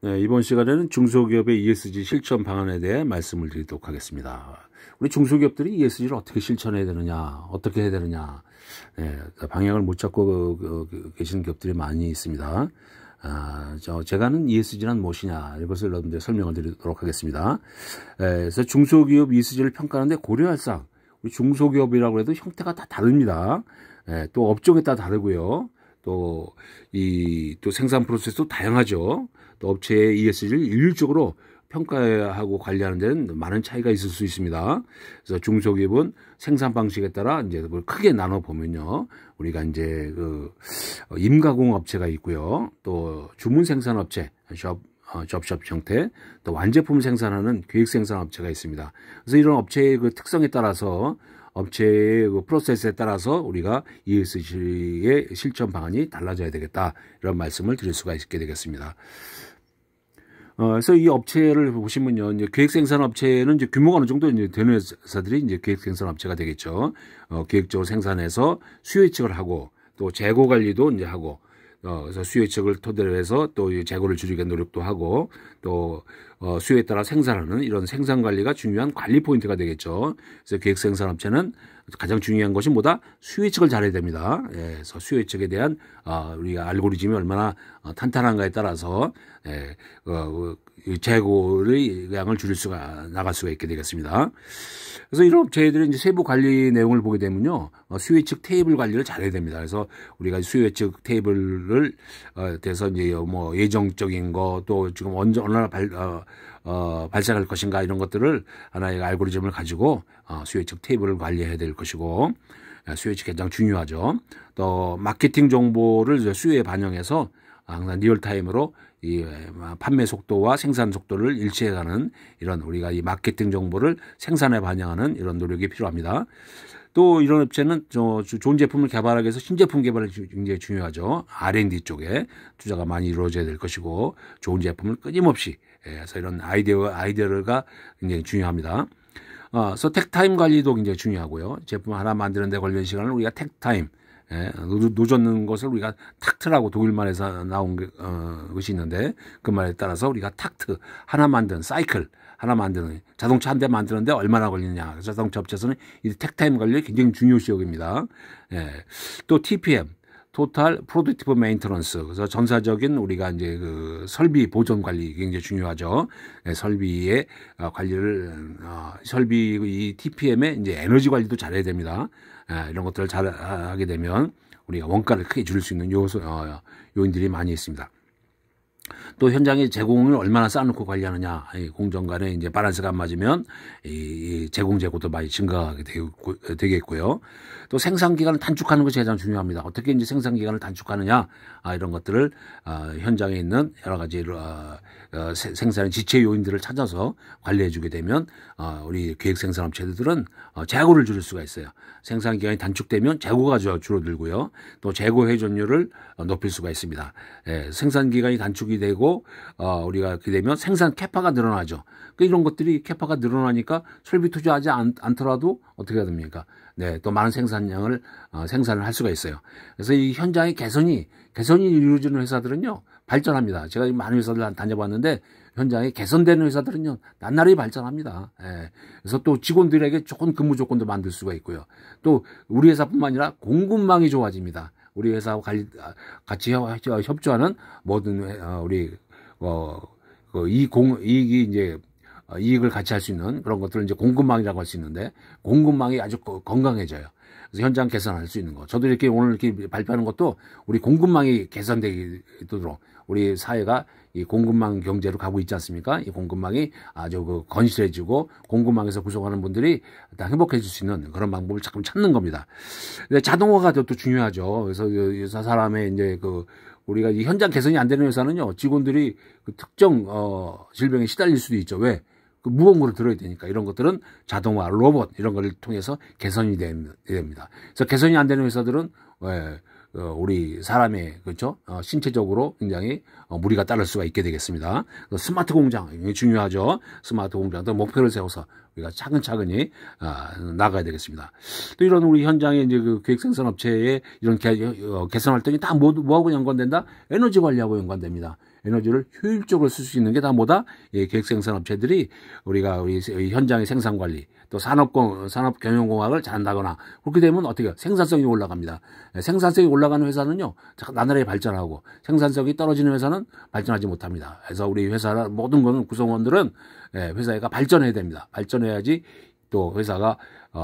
네, 이번 시간에는 중소기업의 ESG 실천 방안에 대해 말씀을 드리도록 하겠습니다. 우리 중소기업들이 ESG를 어떻게 실천해야 되느냐, 어떻게 해야 되느냐, 네, 방향을 못 잡고 계시는 기업들이 많이 있습니다. 제가 하는 ESG란 무엇이냐, 이것을 여러분들 설명을 드리도록 하겠습니다. 그래서 중소기업 ESG를 평가하는데 고려할 사항, 우리 중소기업이라고 해도 형태가 다 다릅니다. 또 업종에 따라 다르고요. 또 생산 프로세스도 다양하죠. 또 업체의 ESG를 일률적으로 평가하고 관리하는 데는 많은 차이가 있을 수 있습니다. 그래서 중소기업은 생산 방식에 따라 이제 그걸 크게 나눠 보면요. 우리가 이제 임가공 업체가 있고요. 또 주문 생산 업체, 접샵 형태, 또 완제품 생산하는 기획 생산 업체가 있습니다. 그래서 이런 업체의 그 특성에 따라서 업체의 그 프로세스에 따라서 우리가 ESG의 실천 방안이 달라져야 되겠다. 이런 말씀을 드릴 수가 있게 되겠습니다. 그래서 이 업체를 보시면요, 이제 기획생산 업체는 이제 규모가 어느 정도 이제 되는 회사들이 이제 기획생산 업체가 되겠죠. 기획적으로 생산해서 수요 예측을 하고 또 재고 관리도 이제 하고, 그래서 수요 예측을 토대로 해서 또 재고를 줄이게 노력도 하고 또 수요에 따라 생산하는 이런 생산 관리가 중요한 관리 포인트가 되겠죠. 그래서 기획 생산 업체는 가장 중요한 것이 뭐다? 수요 예측을 잘해야 됩니다. 그래서 수요 예측에 대한 우리가 알고리즘이 얼마나 탄탄한가에 따라서 재고의 양을 줄일 수가 나갈 수가 있게 되겠습니다. 그래서 이런 업체들은 이제 세부 관리 내용을 보게 되면요, 수요 예측 테이블 관리를 잘해야 됩니다. 그래서 우리가 수요 예측 테이블을 대해서 이제 뭐 예정적인 거 또 지금 얼마나 발생할 것인가 이런 것들을 하나의 알고리즘을 가지고 수요 예측 테이블을 관리해야 될 것이고, 수요 예측이 가장 중요하죠. 또 마케팅 정보를 수요에 반영해서 항상 리얼타임으로 이 판매 속도와 생산 속도를 일치해가는 이런 우리가 이 마케팅 정보를 생산에 반영하는 이런 노력이 필요합니다. 또 이런 업체는 좋은 제품을 개발하기 위해서 신제품 개발이 굉장히 중요하죠. R&D 쪽에 투자가 많이 이루어져야 될 것이고, 좋은 제품을 끊임없이 해서 이런 아이디어가 굉장히 중요합니다. 그래서 택타임 관리도 굉장히 중요하고요. 제품 하나 만드는 데 걸리는 시간을 우리가 택타임, 노젓는 것을 우리가 탁트라고 독일말에서 나온 것이 있는데, 그 말에 따라서 우리가 탁트, 하나 만든 사이클, 하나 만드는 자동차 한 대 만드는데 얼마나 걸리느냐. 자동차 업체에서는 이 택타임 관리 굉장히 중요시 여깁니다. 또 TPM, 토탈 프로덕티브 메인터넌스. 그래서 전사적인 우리가 이제 그 설비 보존 관리 굉장히 중요하죠. 설비의 관리를 설비 이 TPM의 이제 에너지 관리도 잘해야 됩니다. 이런 것들을 잘 하게 되면 우리가 원가를 크게 줄일 수 있는 요인들이 많이 있습니다. 또 현장에 제공을 얼마나 쌓아놓고 관리하느냐, 공정 간에 이제 밸런스가 안 맞으면 이 재고도 많이 증가하게 되겠고요. 또 생산 기간을 단축하는 것이 가장 중요합니다. 어떻게 이제 생산 기간을 단축하느냐, 이런 것들을 현장에 있는 여러 가지 생산의 지체 요인들을 찾아서 관리해주게 되면 우리 기획 생산 업체들은 재고를 줄일 수가 있어요. 생산 기간이 단축되면 재고가 줄어들고요. 또 재고 회전율을 높일 수가 있습니다. 생산 기간이 단축이 되고 우리가 그렇게 되면 생산 캐파가 늘어나죠. 이런 것들이 캐파가 늘어나니까 설비 투자하지 않더라도 어떻게 해야 됩니까? 또 많은 생산량을 생산을 할 수가 있어요. 그래서 이 현장의 개선이 이루어지는 회사들은요, 발전합니다. 제가 많은 회사들 다녀봤는데 현장에 개선되는 회사들은요, 낱날이 발전합니다. 그래서 또 직원들에게 좋은 근무 조건도 만들 수가 있고요. 또 우리 회사뿐만 아니라 공급망이 좋아집니다. 우리 회사와 같이 협조하는 모든 우리 이익이 이제 이익을 같이 할 수 있는 그런 것들을 이제 공급망이라고 할 수 있는데, 공급망이 아주 건강해져요. 그래서 현장 개선할 수 있는 거. 저도 이렇게 오늘 이렇게 발표하는 것도 우리 공급망이 개선되도록 우리 사회가 이 공급망 경제로 가고 있지 않습니까? 이 공급망이 아주 건실해지고 공급망에서 구성하는 분들이 다 행복해질 수 있는 그런 방법을 자꾸 찾는 겁니다. 근데 자동화가 또 중요하죠. 그래서 사람의 이제 우리가 이 현장 개선이 안 되는 회사는요, 직원들이 특정 질병에 시달릴 수도 있죠. 왜? 무거운 들어야 되니까. 이런 것들은 자동화, 로봇 이런 걸 통해서 개선이 됩니다. 그래서 개선이 안 되는 회사들은 우리 사람의 그렇죠, 신체적으로 굉장히 무리가 따를 수가 있게 되겠습니다. 스마트 공장 굉장히 중요하죠. 스마트 공장도 목표를 세워서 우리가 차근차근히 나가야 되겠습니다. 또 이런 우리 현장의 이제 그 기획생산 업체의 이런 개선 활동이 다 뭐하고 연관된다? 에너지 관리하고 연관됩니다. 에너지를 효율적으로 쓸 수 있는 게 다 뭐다? 예, 계획생산업체들이 우리가 우리 현장의 생산관리, 또 산업경영공학을 잘한다거나 그렇게 되면 어떻게 해요? 생산성이 올라갑니다. 예, 생산성이 올라가는 회사는요, 나날이 발전하고 생산성이 떨어지는 회사는 발전하지 못합니다. 그래서 우리 회사 모든 거는 구성원들은 회사가 발전해야 됩니다. 발전해야지 또 회사가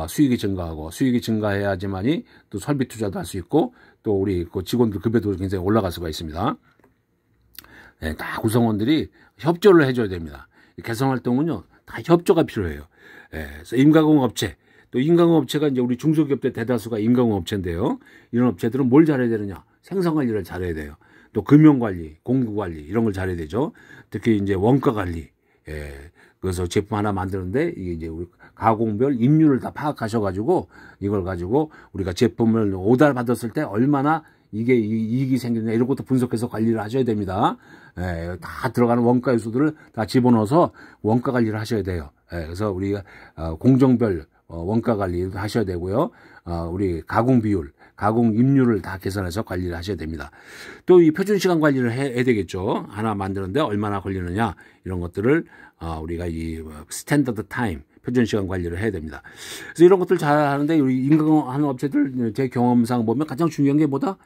수익이 증가하고 수익이 증가해야지만이 또 설비 투자도 할 수 있고 또 우리 그 직원들 급여도 굉장히 올라갈 수가 있습니다. 네, 다 구성원들이 협조를 해줘야 됩니다. 개선 활동은요 다 협조가 필요해요. 네, 그래서 인가공업체 또 인가공업체가 이제 우리 중소기업들 대다수가 인가공업체인데요. 이런 업체들은 뭘 잘해야 되느냐? 생산관리를 잘해야 돼요. 또 금융관리, 공구관리 이런 걸 잘해야 되죠. 특히 이제 원가관리. 예, 그래서 제품 하나 만드는데 이게 이제 우리 가공별 임률을 다 파악하셔가지고 이걸 가지고 우리가 제품을 오달 받았을 때 얼마나 이게 이익이 생기느냐 이런 것도 분석해서 관리를 하셔야 됩니다. 예, 다 들어가는 원가 요소들을 다 집어넣어서 원가 관리를 하셔야 돼요. 예, 그래서 우리가 공정별 원가 관리도 하셔야 되고요. 우리 가공 비율, 가공 임률을 다 계산해서 관리를 하셔야 됩니다. 또 이 표준 시간 관리를 해야 되겠죠. 하나 만드는데 얼마나 걸리느냐 이런 것들을 우리가 이 스탠더드 타임 표준 시간 관리를 해야 됩니다. 그래서 이런 것들 잘 하는데 우리 인강하는 업체들 제 경험상 보면 가장 중요한 게 뭐다?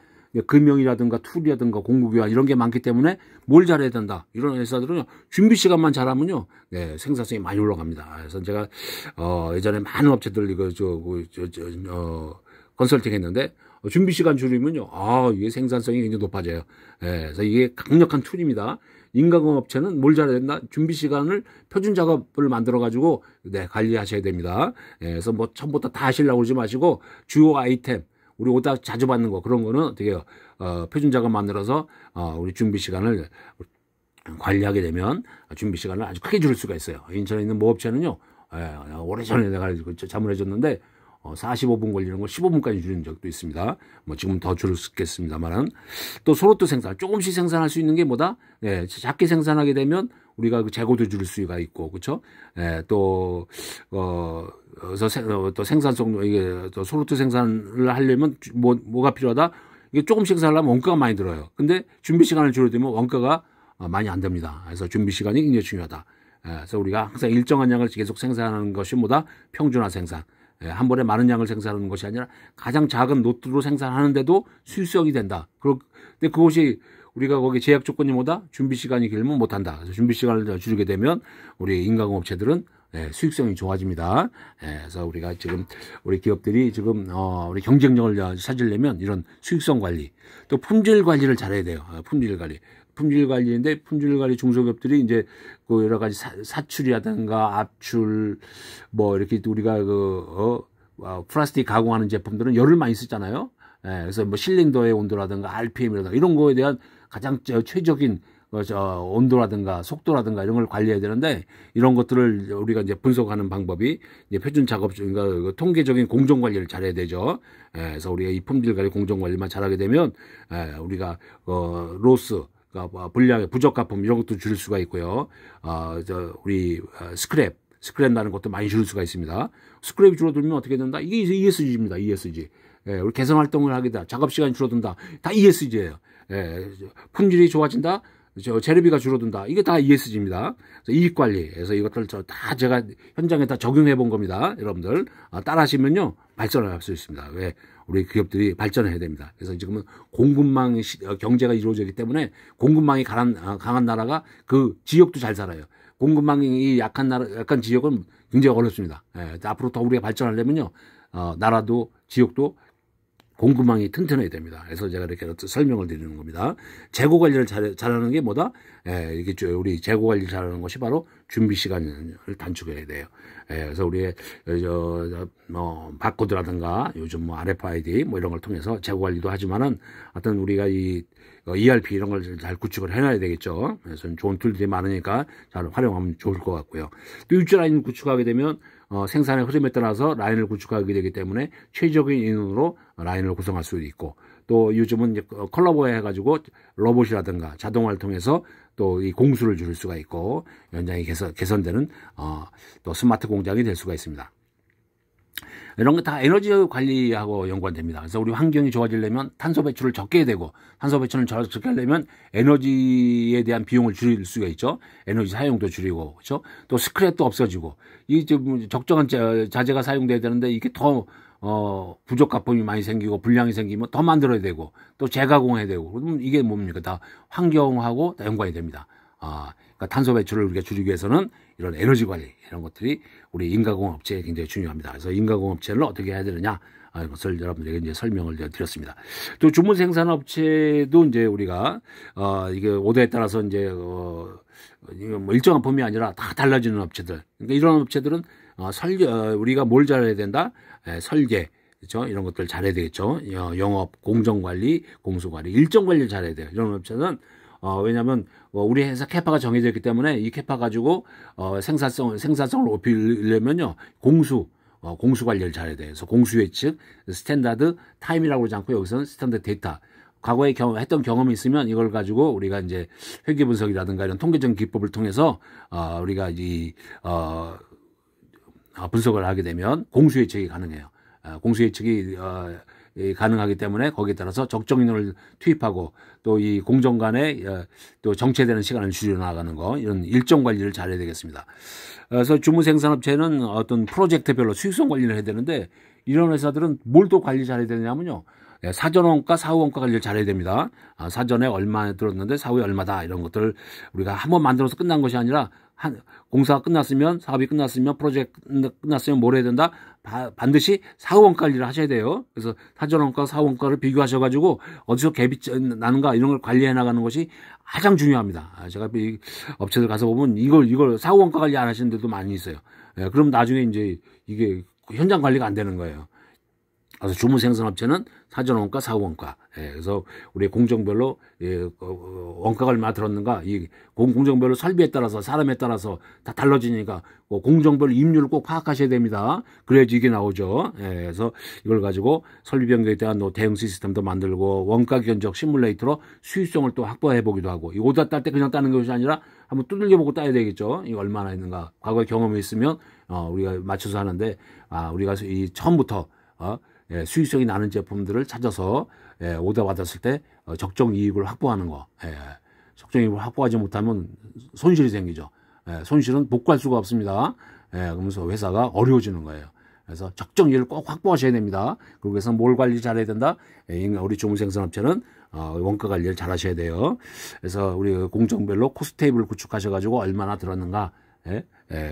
금융이라든가 툴이라든가 공구교환 이런 게 많기 때문에 뭘 잘해야 된다. 이런 회사들은요 준비 시간만 잘하면요 생산성이 많이 올라갑니다. 그래서 제가 예전에 많은 업체들 이거 컨설팅 했는데 준비 시간 줄이면요 이게 생산성이 굉장히 높아져요. 그래서 이게 강력한 툴입니다. 인가공업체는 뭘 잘해야 된다? 준비 시간을 표준 작업을 만들어 가지고 관리하셔야 됩니다. 그래서 뭐 처음부터 다 하시려고 그러지 마시고 주요 아이템 우리 오다 자주 받는 거 그런 거는 어떻게 해요? 표준 작업 만들어서 우리 준비 시간을 관리하게 되면 준비 시간을 아주 크게 줄일 수가 있어요. 인천에 있는 모 업체는요 오래전에 내가 자문해줬는데 45분 걸리는 걸 15분까지 줄인 적도 있습니다. 뭐 지금 더 줄였겠습니다만은 또 소로트 생산 조금씩 생산할 수 있는 게 뭐다? 작게 생산하게 되면 우리가 그 재고도 줄일 수가 있고 그렇죠? 또 생산성 이게 또 소로트 생산을 하려면 뭐가 필요하다? 이게 조금씩 생산하려면 원가가 많이 들어요. 근데 준비 시간을 줄여두면 원가가 많이 안 됩니다. 그래서 준비 시간이 굉장히 중요하다. 그래서 우리가 항상 일정한 양을 계속 생산하는 것이 뭐다? 평준화 생산. 한 번에 많은 양을 생산하는 것이 아니라 가장 작은 노트로 생산하는데도 수익성이 된다. 근데 그것이 우리가 거기 제약 조건이 뭐다? 준비 시간이 길면 못한다. 그래서 준비 시간을 줄이게 되면 우리 인가공업체들은 수익성이 좋아집니다. 그래서 우리가 지금 우리 기업들이 지금 우리 경쟁력을 찾으려면 이런 수익성 관리, 또 품질 관리를 잘해야 돼요. 품질 관리. 품질 관리인데 품질 관리 중소기업들이 이제 그 여러 가지 사출이라든가 압출 뭐 이렇게 우리가 플라스틱 가공하는 제품들은 열을 많이 쓰잖아요. 그래서 뭐 실린더의 온도라든가 RPM이라든가 이런 거에 대한 가장 최적인 온도라든가 속도라든가 이런 걸 관리해야 되는데 이런 것들을 우리가 이제 분석하는 방법이 이제 표준 작업 그러니까 통계적인 공정 관리를 잘해야 되죠. 그래서 우리가 이 품질 관리 공정 관리만 잘하게 되면 우리가 로스 분량의 부적 가품 이런 것도 줄일 수가 있고요. 우리 스크랩 나는 것도 많이 줄일 수가 있습니다. 스크랩이 줄어들면 어떻게 된다? 이게 ESG입니다. ESG. 우리 개선 활동을 하게 된다. 작업 시간이 줄어든다. 다 ESG예요. 품질이 좋아진다. 재료비가 줄어든다. 이게 다 ESG입니다. 이익 관리. 그래서 이것들 다 제가 현장에 다 적용해 본 겁니다. 여러분들 따라 하시면요 발전을 할 수 있습니다. 왜? 우리 기업들이 발전해야 됩니다. 그래서 지금은 공급망 경제가 이루어지기 때문에 공급망이 강한 나라가 그 지역도 잘 살아요. 공급망이 약한 지역은 굉장히 어렵습니다. 앞으로 더 우리가 발전하려면요, 나라도 지역도 공급망이 튼튼해야 됩니다. 그래서 제가 이렇게 설명을 드리는 겁니다. 재고 관리를 잘하는 게 뭐다? 이게 우리 재고 관리를 잘하는 것이 바로 준비 시간을 단축해야 돼요. 그래서 우리의 바코드라든가 요즘 뭐 RFID 뭐 이런 걸 통해서 재고 관리도 하지만은 어떤 우리가 이 ERP 이런 걸 잘 구축을 해놔야 되겠죠. 그래서 좋은 툴들이 많으니까 잘 활용하면 좋을 것 같고요. 또 유지 라인 구축하게 되면 생산의 흐름에 따라서 라인을 구축하게 되기 때문에 최적인 인원으로 라인을 구성할 수 있고 또 요즘은 이제 컬러버 해가지고 로봇이라든가 자동화를 통해서 또 이 공수를 줄일 수가 있고 현장이 개선되는 또 스마트 공장이 될 수가 있습니다. 이런 거 다 에너지 관리하고 연관됩니다. 그래서 우리 환경이 좋아지려면 탄소 배출을 적게 해야 되고, 탄소 배출을 적게 하려면 에너지에 대한 비용을 줄일 수가 있죠. 에너지 사용도 줄이고, 그렇죠? 또 스크랩도 없어지고, 이 좀 적정한 자재가 사용돼야 되는데 이게 더 부족 가품이 많이 생기고 불량이 생기면 더 만들어야 되고 또 재가공해야 되고, 그러면 이게 뭡니까? 다 환경하고 다 연관이 됩니다. 그러니까 탄소 배출을 우리가 줄이기 위해서는 이런 에너지 관리, 이런 것들이 우리 인가공 업체에 굉장히 중요합니다. 그래서 인가공 업체를 어떻게 해야 되느냐, 이것을 여러분들에게 이제 설명을 드렸습니다. 또 주문 생산 업체도 이제 우리가 이게 오더에 따라서 이제 이거 뭐 일정한 범위 아니라 다 달라지는 업체들. 그러니까 이런 업체들은 우리가 뭘 잘해야 된다? 설계, 그렇죠? 이런 것들 잘해야 되겠죠. 영업, 공정 관리, 공수 관리, 일정 관리를 잘해야 돼요. 이런 업체는 왜냐하면 우리 회사 캐파가 정해져 있기 때문에 이 캐파 가지고 생산성을 높이려면요, 공수 관리를 잘해야 돼요. 그래서 공수 예측, 스탠다드 타임이라고 그러지 않고 여기서는 스탠다드 데이터. 과거에 했던 경험이 있으면 이걸 가지고 우리가 이제 회계 분석이라든가 이런 통계적인 기법을 통해서 우리가 분석을 하게 되면 공수 예측이 가능해요. 공수 예측이 가능하기 때문에 거기에 따라서 적정 인원을 투입하고 또 이 공정 간에 또 정체되는 시간을 줄여나가는 거, 이런 일정 관리를 잘해야 되겠습니다. 그래서 주무 생산업체는 어떤 프로젝트별로 수익성 관리를 해야 되는데, 이런 회사들은 뭘 또 관리 잘해야 되냐면요, 사전원가, 사후원가 관리를 잘해야 됩니다. 사전에 얼마 들었는데 사후에 얼마다, 이런 것들을 우리가 한번 만들어서 끝난 것이 아니라 공사가 끝났으면, 사업이 끝났으면, 프로젝트 끝났으면 뭘 해야 된다? 반드시 사후원가 관리를 하셔야 돼요. 그래서 사전원가, 사후원가를 비교하셔가지고 어디서 갭이 나는가, 이런 걸 관리해 나가는 것이 가장 중요합니다. 제가 이 업체들 가서 보면 이걸 사후원가 관리 안 하시는 데도 많이 있어요. 그럼 나중에 이제 이게 현장 관리가 안 되는 거예요. 그래서 주문 생산업체는 사전원가, 사후원가. 그래서 우리 공정별로 원가가 얼마 들었는가, 이 공정별로 설비에 따라서, 사람에 따라서 다 달라지니까 공정별 임률을 꼭 파악하셔야 됩니다. 그래야지 이게 나오죠. 그래서 이걸 가지고 설비 변경에 대한 대응 시스템도 만들고, 원가 견적 시뮬레이터로 수익성을 또 확보해 보기도 하고, 이 오다 딸 때 그냥 따는 것이 아니라 한번 두들겨 보고 따야 되겠죠. 이거 얼마나 있는가. 과거에 경험이 있으면 우리가 맞춰서 하는데, 우리가 이 처음부터 수익성이 나는 제품들을 찾아서 오더 받았을 때 적정 이익을 확보하는 거. 적정 이익을 확보하지 못하면 손실이 생기죠. 손실은 복구할 수가 없습니다. 그러면서 회사가 어려워지는 거예요. 그래서 적정 이익을 꼭 확보하셔야 됩니다. 그리고 그래서 뭘 관리 잘해야 된다? 우리 주문생산업체는 원가 관리를 잘 하셔야 돼요. 그래서 우리 공정별로 코스트 테이블을 구축하셔가지고 얼마나 들었는가.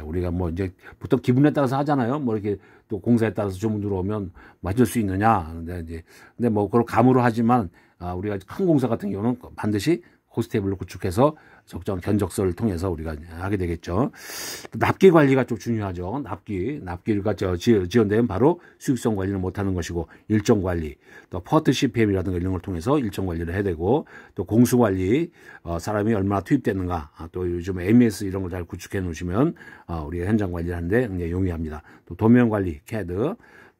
우리가 뭐 이제 보통 기분에 따라서 하잖아요. 뭐 이렇게 또 공사에 따라서 주문 들어오면 맞을 수 있느냐. 근데 뭐 그걸 감으로 하지만, 우리가 큰 공사 같은 경우는 반드시 코스트 테이블을 구축해서 적정 견적서를 통해서 우리가 하게 되겠죠. 납기 관리가 좀 중요하죠. 납기가 지연되면 바로 수익성 관리를 못하는 것이고, 일정 관리, 또 퍼트 CPM이라든가 이런 걸 통해서 일정 관리를 해야 되고, 또 공수 관리, 사람이 얼마나 투입됐는가, 또 요즘 MES 이런 걸 잘 구축해 놓으시면 우리가 현장 관리를 하는데 굉장히 용이합니다. 또 도면 관리, CAD,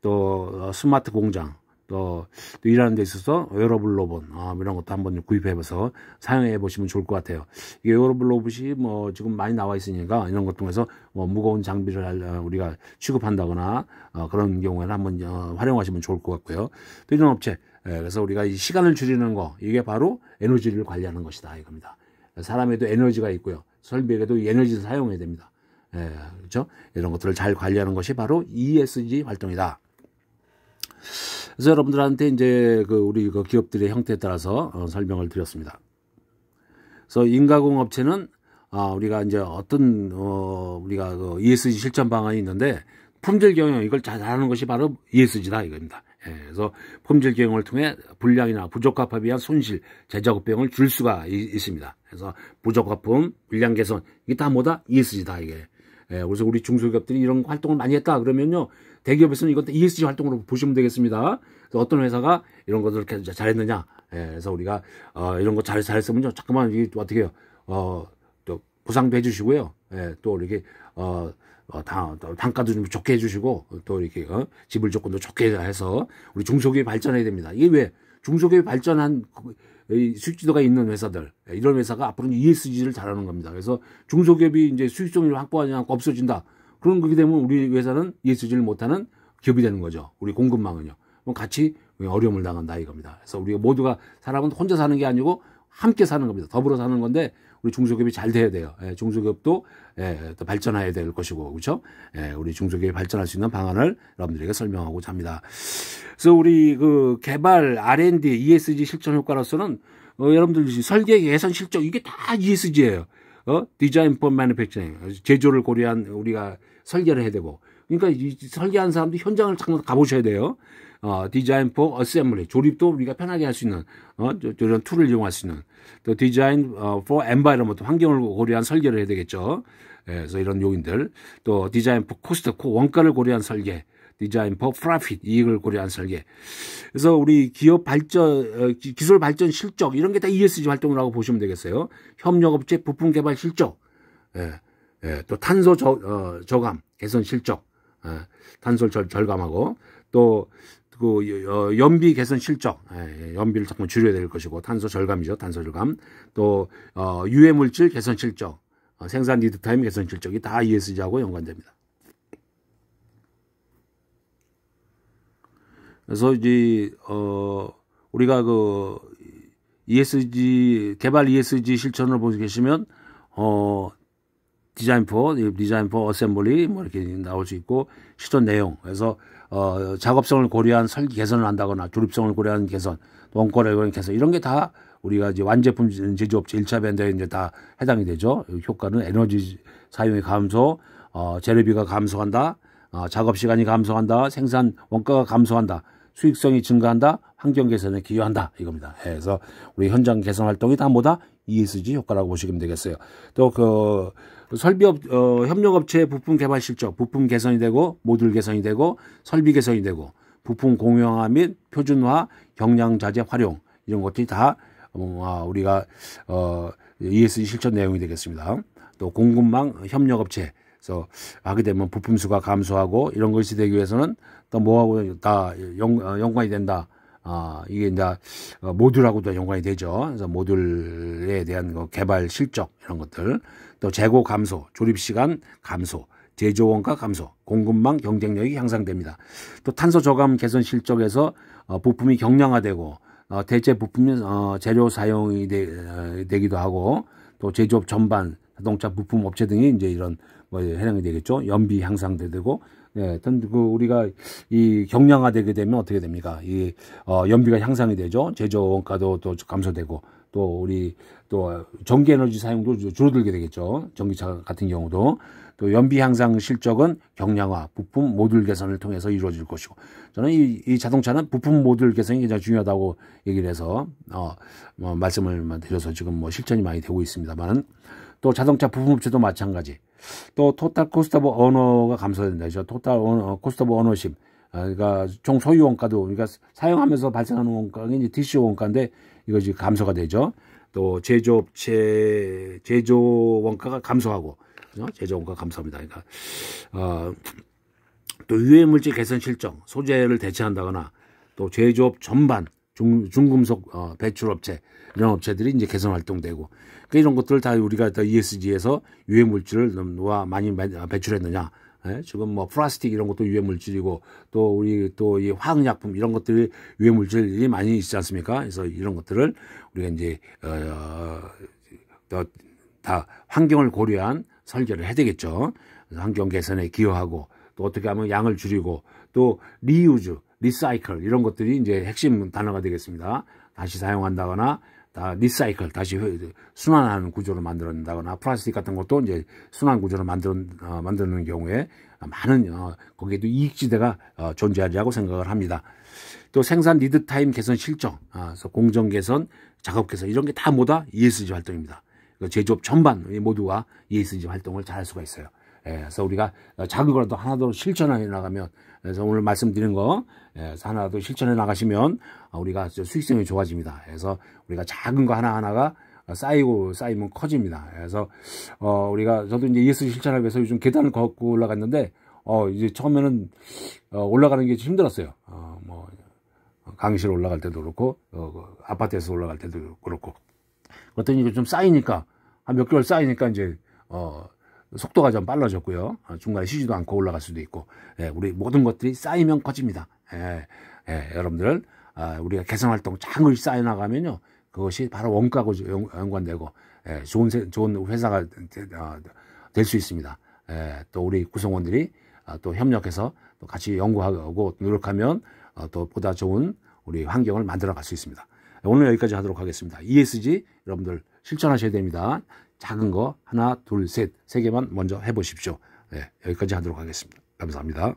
또 스마트 공장, 또 일하는 데 있어서 웨어러블 로봇, 이런 것도 한번 구입해봐서 사용해 보시면 좋을 것 같아요. 이 웨어러블 로봇이 뭐 지금 많이 나와 있으니까 이런 것 통해서 뭐 무거운 장비를 우리가 취급한다거나 그런 경우에는 한번 활용하시면 좋을 것 같고요. 또 이런 업체, 그래서 우리가 이 시간을 줄이는 거, 이게 바로 에너지를 관리하는 것이다, 이겁니다. 사람에도 에너지가 있고요, 설비에도 에너지를 사용해야 됩니다. 그렇죠? 이런 것들을 잘 관리하는 것이 바로 ESG 활동이다. 그래서 여러분들한테 이제 우리 기업들의 형태에 따라서 설명을 드렸습니다. 그래서 인가공 업체는 우리가 이제 어떤 우리가 ESG 실천 방안이 있는데, 품질 경영, 이걸 잘하는 것이 바로 ESG다, 이겁니다. 그래서 품질 경영을 통해 불량이나 부적합함에 의한 손실, 제작업 비용을 줄 수가 있습니다. 그래서 부적합품, 불량 개선, 이게 다 뭐다? ESG다, 이게. 그래서 우리 중소기업들이 이런 활동을 많이 했다 그러면요, 대기업에서는 이것도 ESG 활동으로 보시면 되겠습니다. 그래서 어떤 회사가 이런 것들을 잘했느냐. 그래서 우리가 이런 거 잘했으면요, 잠깐만 이게 어떻게 해요? 또 보상도 해주시고요. 또 이렇게 단가도 좀 좋게 해주시고, 또 이렇게 지불 조건도 좋게 해서 우리 중소기업이 발전해야 됩니다. 이게 왜? 중소기업이 발전한 수익지도가 있는 회사들, 이런 회사가 앞으로는 ESG를 잘하는 겁니다. 그래서 중소기업이 이제 수익성을 확보하지 않고 없어진다. 그런 거기 때문에 우리 회사는 ESG를 못하는 기업이 되는 거죠. 우리 공급망은요. 그럼 같이 어려움을 당한다 이겁니다. 그래서 우리가 모두가 사람은 혼자 사는 게 아니고 함께 사는 겁니다. 더불어 사는 건데 우리 중소기업이 잘 돼야 돼요. 예, 중소기업도 또 발전해야 될 것이고, 그렇죠? 예, 우리 중소기업이 발전할 수 있는 방안을 여러분들에게 설명하고자 합니다. 그래서 우리 그 개발 R&D ESG 실천 효과로서는 여러분들 설계 예산 실적 이게 다 ESG예요. 디자인 for manufacturing 제조를 고려한 우리가 설계를 해야 되고, 그러니까 이 설계한 사람도 현장을 잠깐 가보셔야 돼요. 디자인 for assembly 조립도 우리가 편하게 할 수 있는 이런 툴을 이용할 수 있는, 또 디자인 for environment 환경을 고려한 설계를 해야 되겠죠. 그래서 이런 요인들, 또 디자인 for cost 원가를 고려한 설계, 디자인 for profit 이익을 고려한 설계. 그래서 우리 기업 발전 기술 발전 실적 이런 게 다 ESG 활동이라고 보시면 되겠어요. 협력업체 부품 개발 실적, 또 탄소 저감 개선 실적, 탄소 절감하고, 또 그 연비 개선 실적, 연비를 잠깐 줄여야 될 것이고, 탄소 절감이죠, 탄소 절감. 또 유해 물질 개선 실적, 생산 리드 타임 개선 실적이 다 ESG하고 연관됩니다. 그래서 이제 우리가 그 ESG 개발 ESG 실천을 보고 계시면 디자인 포 어셈블리 뭐 이렇게 나올 수 있고, 실천 내용. 그래서 작업성을 고려한 설계 개선을 한다거나 조립성을 고려한 개선, 원가를 고려한 개선 이런 게 다 우리가 이제 완제품 제조업체 1차 밴더에 이제 다 해당이 되죠. 효과는 에너지 사용의 감소, 재료비가 감소한다, 작업 시간이 감소한다, 생산 원가가 감소한다, 수익성이 증가한다, 환경 개선에 기여한다 이겁니다. 그래서 우리 현장 개선 활동이 다 뭐다? ESG 효과라고 보시면 되겠어요. 또 그 설비업 협력업체 부품 개발 실적, 부품 개선이 되고 모듈 개선이 되고 설비 개선이 되고 부품 공용화 및 표준화 경량 자재 활용 이런 것들이 다 우리가 ESG 실천 내용이 되겠습니다. 또 공급망 협력업체 그래서 하게 되면 부품 수가 감소하고 이런 것이 되기 위해서는 또 뭐하고 다 연관이 된다. 이게 이제 모듈하고도 연관이 되죠. 그래서 모듈에 대한 개발 실적 이런 것들, 또 재고 감소, 조립 시간 감소, 제조 원가 감소, 공급망 경쟁력이 향상됩니다. 또 탄소 저감 개선 실적에서 부품이 경량화되고 대체 부품이 재료 사용이 되기도 하고, 또 제조업 전반 자동차 부품 업체 등이 이제 이런 해당이 되겠죠. 연비 향상도 되고, 우리가 이 경량화되게 되면 어떻게 됩니까? 이 연비가 향상이 되죠. 제조 원가도 또 감소되고, 또 우리 또 전기 에너지 사용도 줄어들게 되겠죠. 전기차 같은 경우도. 또 연비 향상 실적은 경량화, 부품 모듈 개선을 통해서 이루어질 것이고, 저는 이 자동차는 부품 모듈 개선이 굉장히 중요하다고 얘기를 해서 말씀을 드려서 지금 실천이 많이 되고 있습니다만은, 또 자동차 부품업체도 마찬가지. 또 토탈 코스트 오브 오너가 감소된다. 토탈 코스트 오브 오너십. 그러니까 총 소유 원가도, 그러니까 사용하면서 발생하는 원가가 이제 TCO 원가인데 이것이 감소가 되죠. 또 제조업체 제조 원가가 감소하고, 제조 원가 감소합니다. 그러니까 또 유해 물질 개선 실적, 소재를 대체한다거나, 또 제조업 전반 중금속 배출업체 이런 업체들이 이제 개선 활동되고, 그러니까 이런 것들을 다 우리가 ESG에서 유해 물질을 누가 많이 배출했느냐, 지금 뭐 플라스틱 이런 것도 유해 물질이고, 또 우리 또 이 화학약품 이런 것들이 유해 물질이 많이 있지 않습니까? 그래서 이런 것들을 우리가 이제 다 환경을 고려한 설계를 해야 되겠죠. 환경 개선에 기여하고, 또 어떻게 하면 양을 줄이고, 또 리유즈, 리사이클 이런 것들이 이제 핵심 단어가 되겠습니다. 다시 사용한다거나, 리사이클 다시 순환하는 구조로 만들어낸다거나, 플라스틱 같은 것도 이제 순환 구조로 만드는 경우에 많은 거기에도 이익지대가 존재하리라고 생각을 합니다. 또 생산 리드 타임 개선 실적, 그래서 공정 개선, 작업 개선 이런 게 다 뭐다? ESG 활동입니다. 제조업 전반 모두가 ESG 활동을 잘 할 수가 있어요. 그래서 우리가 작은 거라도 하나도 실천해 나가면, 그래서 오늘 말씀드린 거 하나도 실천해 나가시면 우리가 수익성이 좋아집니다. 그래서 우리가 작은 거 하나하나가 쌓이면 커집니다. 그래서 저도 이제 ESG 실천하기 위해서 요즘 계단을 걷고 올라갔는데 이제 처음에는 올라가는 게 힘들었어요. 뭐 강의실 올라갈 때도 그렇고, 아파트에서 올라갈 때도 그렇고. 그랬더니 이게 좀 쌓이니까, 한 몇 개월 쌓이니까 이제 속도가 좀 빨라졌고요. 중간에 쉬지도 않고 올라갈 수도 있고, 우리 모든 것들이 쌓이면 커집니다. 여러분들, 우리가 개선활동 작은 쌓여 나가면요, 그것이 바로 원가고 연관되고, 좋은 회사가 될 수 있습니다. 또 우리 구성원들이 또 협력해서 또 같이 연구하고 노력하면 또 보다 좋은 우리 환경을 만들어 갈 수 있습니다. 오늘 여기까지 하도록 하겠습니다. ESG 여러분들 실천하셔야 됩니다. 작은 거 하나, 둘, 셋, 세 개만 먼저 해보십시오. 여기까지 하도록 하겠습니다. 감사합니다.